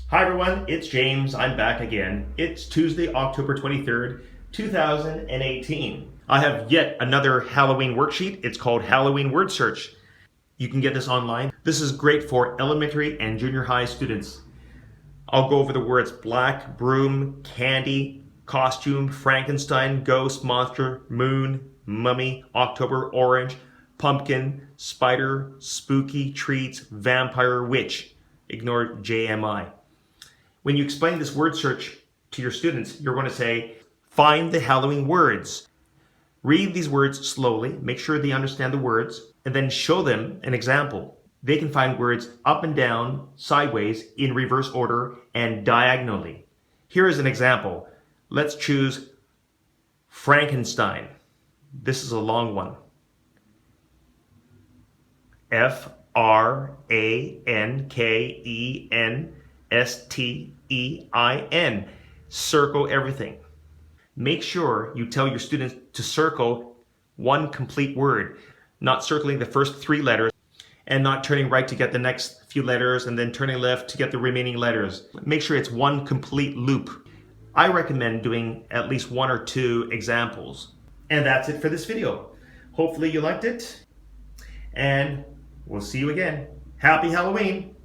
Hi everyone, it's James. I'm back again. It's Tuesday, October 23rd, 2018. I have yet another Halloween worksheet. It's called Halloween Word Search. You can get this online. This is great for elementary and junior high students. I'll go over the words black, broom, candy, costume, Frankenstein, ghost, monster, moon, mummy, October, orange, pumpkin, spider, spooky, treats, vampire, witch. Ignore JMI. When you explain this word search to your students, you're going to say, find the Halloween words. Read these words slowly, make sure they understand the words, and then show them an example. They can find words up and down, sideways, in reverse order, and diagonally. Here is an example. Let's choose Frankenstein. This is a long one. Frankenstein. Circle everything. Make sure you tell your students to circle one complete word, not circling the first three letters and not turning right to get the next few letters and then turning left to get the remaining letters. Make sure it's one complete loop. I recommend doing at least one or two examples. And that's it for this video. Hopefully you liked it, and we'll see you again. Happy Halloween!